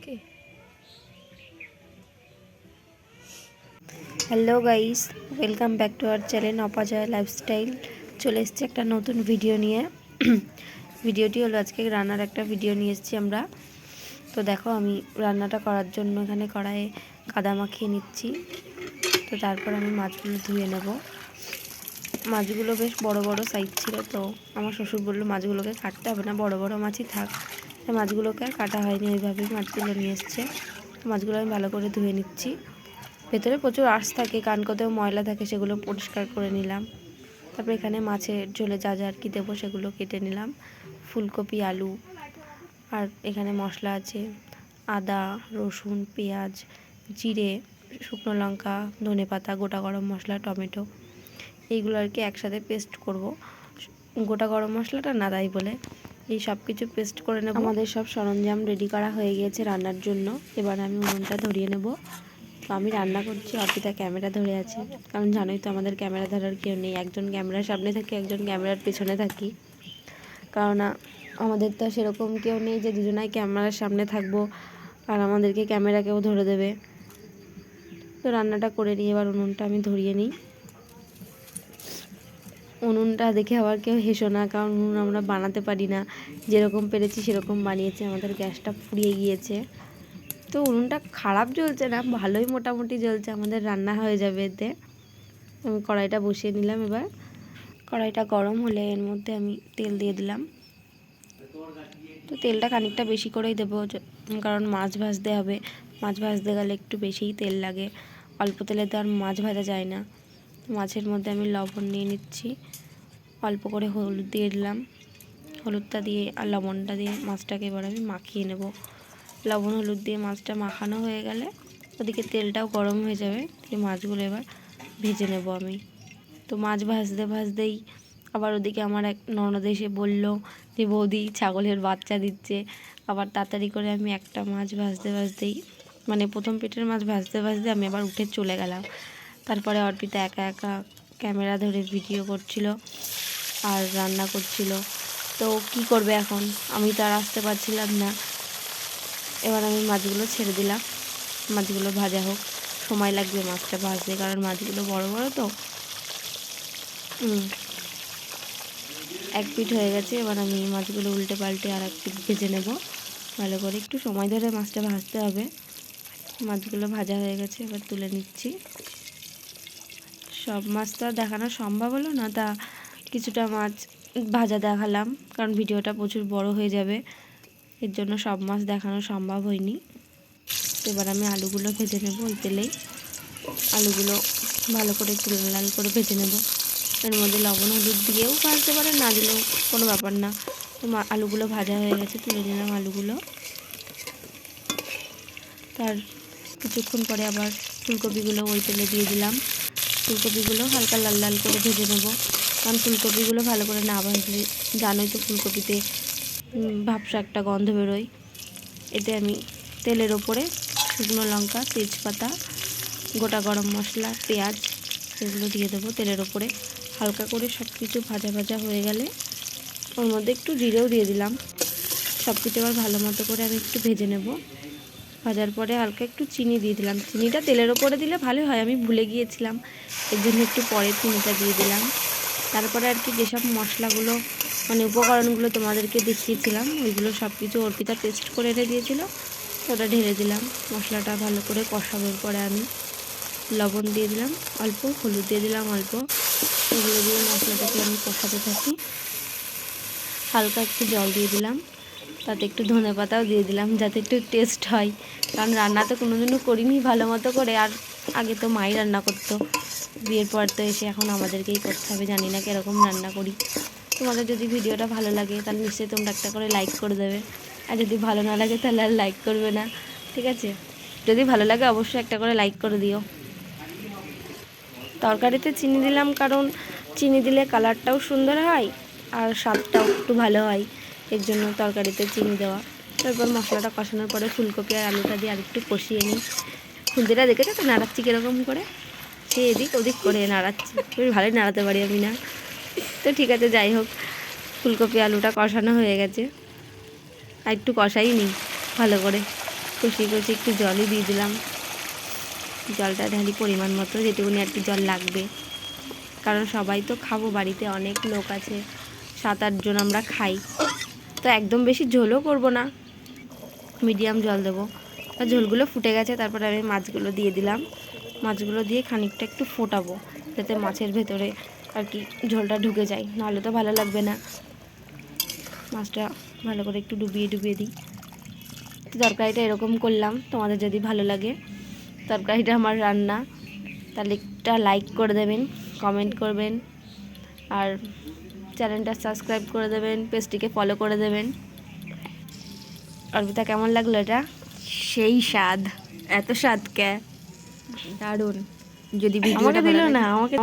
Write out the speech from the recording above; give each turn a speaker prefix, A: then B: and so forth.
A: Okay. Hello guys, welcome back to our channel অপজয় lifestyle. চলে এসেছি একটা নতুন ভিডিও নিয়ে। ভিডিওটি হলো আজকে রান্নার একটা ভিডিও নিয়ে এসেছি আমরা। তো দেখো, আমি রান্নাটা করার জন্য এখানে কড়াইয়ে কাদা মাখিয়ে নিচ্ছি। তো তারপর আমি মাছগুলো ধুয়ে নেব। মাছগুলো বেশ বড় বড় সাইজ ছিল, তো আমার শ্বশুর বললো মাছগুলোকে কাটতে হবে না, বড় বড় মাছই থাক। মাছগুলোকে আর কাটা হয়নি, ওইভাবেই মাছগুলো নিয়ে এসছে। মাছগুলো আমি ভালো করে ধুয়ে নিচ্ছি। ভেতরে প্রচুর আঁশ থাকে, কানকোতেও ময়লা থাকে, সেগুলো পরিষ্কার করে নিলাম। তারপর এখানে মাছের ঝোলে যা যা আর কি দেবো সেগুলো কেটে নিলাম। ফুলকপি, আলু, আর এখানে মশলা আছে আদা, রসুন, পেঁয়াজ, জিরে, শুকনো লঙ্কা, ধনেপাতা, গোটা গরম মশলা, টমেটো, এইগুলো আর কি একসাথে পেস্ট করব। গোটা গরম মশলাটা না তাই বলে এই সব কিছু পেস্ট করে নেব। আমাদের সব সরঞ্জাম রেডি করা হয়ে গিয়েছে রান্নার জন্য। এবার আমি উনুনটা ধরিয়ে নেব। তো আমি রান্না করছি, অর্পিতা ক্যামেরা ধরে আছে, কারণ জানোই তো আমাদের ক্যামেরা ধরার কেউ নেই। একজন ক্যামেরার সামনে থাকি, একজন ক্যামেরার পেছনে থাকি, কারণ আমাদের তো সেরকম কেউ নেই যে দুজনাই ক্যামেরার সামনে থাকবো আর আমাদেরকে ক্যামেরা কেউ ধরে দেবে। তো রান্নাটা করে নিই, এবার উনুনটা আমি ধরিয়ে নিই। উনুনটা দেখে আবার কেউ হেসো না, কারণ উনুন আমরা বানাতে পারি না, যেরকম পেরেছি সেরকম বানিয়েছি। আমাদের গ্যাসটা ফুরিয়ে গিয়েছে। তো উনুনটা খারাপ জ্বলছে না, ভালোই মোটামুটি জ্বলছে, আমাদের রান্না হয়ে যাবে এতে। আমি কড়াইটা বসিয়ে নিলাম। এবার কড়াইটা গরম হলে এর মধ্যে আমি তেল দিয়ে দিলাম। তো তেলটা খানিকটা বেশি করেই দেবো, কারণ মাছ ভাজতে হবে। মাছ ভাজতে গেলে একটু বেশিই তেল লাগে, অল্প তেলে তো আর মাছ ভাজা যায় না। মাছের মধ্যে আমি লবণ নিয়ে নিচ্ছি, অল্প করে হলুদ দিয়ে দিলাম। হলুদটা দিয়ে আর লবণটা দিয়ে মাছটাকে এবার আমি মাখিয়ে নেব। লবণ হলুদ দিয়ে মাছটা মাখানো হয়ে গেলে ওদিকে তেলটাও গরম হয়ে যাবে, দিয়ে মাছগুলো এবার ভেজে নেব আমি। তো মাছ ভাজতে ভাজতেই আবার ওদিকে আমার এক ননদ এসে বললো যে বৌদি ছাগলের বাচ্চা দিচ্ছে। আবার তাড়াতাড়ি করে আমি একটা মাছ ভাজতে ভাজতেই, মানে প্রথম পেটের মাছ ভাজতে ভাজতে আমি আবার উঠে চলে গেলাম। তারপরে অর্পিতা একা একা ক্যামেরা ধরে ভিডিও করছিল আর রান্না করছিল। তো কি করবে এখন, আমি তো আর আসতে পারছিলাম না। এবার আমি মাছগুলো ছেড়ে দিলাম, মাছগুলো ভাজা হোক। সময় লাগবে মাছটা ভাজতে, কারণ মাছগুলো বড় বড় তো। এক পিঠ হয়ে গেছে, এবার আমি মাছগুলো উল্টে পাল্টে আর এক পিঠ ভেজে নেব ভালো করে। একটু সময় ধরে মাছটা ভাজতে হবে। মাছগুলো ভাজা হয়ে গেছে, এবার তুলে নিচ্ছি। সব মাছ তো আর দেখানো সম্ভব হলো না, তা কিছুটা মাছ ভাজা দেখালাম, কারণ ভিডিওটা প্রচুর বড় হয়ে যাবে, এর জন্য সব মাছ দেখানো সম্ভব হয়নি। এবার আমি আলুগুলো ভেজে নেব ওই তেলেই। আলুগুলো ভালো করে একটু লাল লাল করে ভেজে নেব। এর মধ্যে লবণ হলুদ দিয়েও ভাজতে পারে, না দিলেও কোনো ব্যাপার না। তো আলুগুলো ভাজা হয়ে গেছে, তুলে নিলাম আলুগুলো। তার কিছুক্ষণ পরে আবার ফুলকপিগুলো ওই তেলে দিয়ে দিলাম। ফুলকপিগুলো হালকা লাল লাল করে ভেজে নেব, কারণ ফুলকপিগুলো ভালো করে না ভাজলে জানোই তো ফুলকপিতে ভাবসা একটা গন্ধ বেরোয়। এতে আমি তেলের ওপরে শুকনো লঙ্কা, তেজপাতা, গোটা গরম মশলা, পেঁয়াজ, এগুলো দিয়ে দেবো তেলের ওপরে। হালকা করে সব কিছু ভাজা ভাজা হয়ে গেলে ওর মধ্যে একটু জিরেও দিয়ে দিলাম। সব কিছু আবার ভালো মতো করে আমি একটু ভেজে নেব। ভাজার পরে হালকা একটু চিনি দিয়ে দিলাম। চিনিটা তেলের ওপরে দিলে ভালো হয়, আমি ভুলে গিয়েছিলাম, এর জন্য একটু পরে চিনিটা দিয়ে দিলাম। তারপরে আর কি যেসব মশলাগুলো মানে উপকরণগুলো তোমাদেরকে দেখিয়েছিলাম, ওইগুলো সব কিছু অর্পিতা পেস্ট করে এনে দিয়েছিলো, ওটা ঢেলে দিলাম। মশলাটা ভালো করে কষানোর পরে আমি লবণ দিয়ে দিলাম অল্প, হলুদ দিয়ে দিলাম অল্প। এগুলো দিয়ে মশলাটাকে আমি কষাতে থাকি। হালকা একটু জল দিয়ে দিলাম, তাতে একটু ধনেপাতাও দিয়ে দিলাম যাতে একটু টেস্ট হয়, কারণ রান্না তো কোনোদিনও করিনি ভালো মতো করে। আর আগে তো মাই রান্না করতো, বিয়ের পর তো এসে এখন আমাদেরকেই করতে হবে, জানি না কীরকম রান্না করি। তোমাদের যদি ভিডিওটা ভালো লাগে তাহলে নিশ্চয়ই তোমরা একটা করে লাইক করে দেবে, আর যদি ভালো না লাগে তাহলে আর লাইক করবে না, ঠিক আছে? যদি ভালো লাগে অবশ্যই একটা করে লাইক করে দিও। তরকারিতে চিনি দিলাম, কারণ চিনি দিলে কালারটাও সুন্দর হয় আর স্বাদটাও একটু ভালো হয়, এর জন্য তরকারিতে চিনি দেওয়া। তারপর মশলাটা কষানোর পরে ফুলকপি আর আলুটা দিয়ে আরেকটু কষিয়ে নিই। খুন্তিটা দেখেছো তো নাড়াচ্ছি কীরকম করে, সে এদিক ওদিক করে নাড়াচ্ছি, বেশ ভালোই নাড়াতে পারি আমি না। তো ঠিক আছে, যাই হোক, ফুলকপি আলুটা কষানো হয়ে গেছে, আর একটু কষাই নিই ভালো করে। কষিয়ে কষিয়ে একটু জলই দিয়ে দিলাম। জলটা ঢালি পরিমাণ মতো, যেটুকুনি আর কি জল লাগবে, কারণ সবাই তো খাবো, বাড়িতে অনেক লোক আছে, 7-8 জন আমরা খাই, তো একদম বেশি ঝোলও করব না, মিডিয়াম জল দেবো। আর ঝোলগুলো ফুটে গেছে, তারপরে আমি মাছগুলো দিয়ে দিলাম। মাছগুলো দিয়ে খানিকটা একটু ফোটাবো, যাতে মাছের ভেতরে আর কি ঝোলটা ঢুকে যায়, নাহলে তো ভালো লাগবে না। মাছটা ভালো করে একটু ডুবিয়ে ডুবিয়ে দিই। তো তরকারিটা এরকম করলাম। তোমাদের যদি ভালো লাগে তরকারিটা আমার রান্না, তাহলে একটা লাইক করে দেবেন, কমেন্ট করবেন, আর চ্যানেলটা সাবস্ক্রাইব করে দেবেন, পেজটিকে ফলো করে দেবেন। অর্পিতা, কেমন লাগলো এটা? সেই স্বাদ, এত স্বাদ কে, দারুণ। যদি ভিডিওটা ভালো লাগে, আমাকে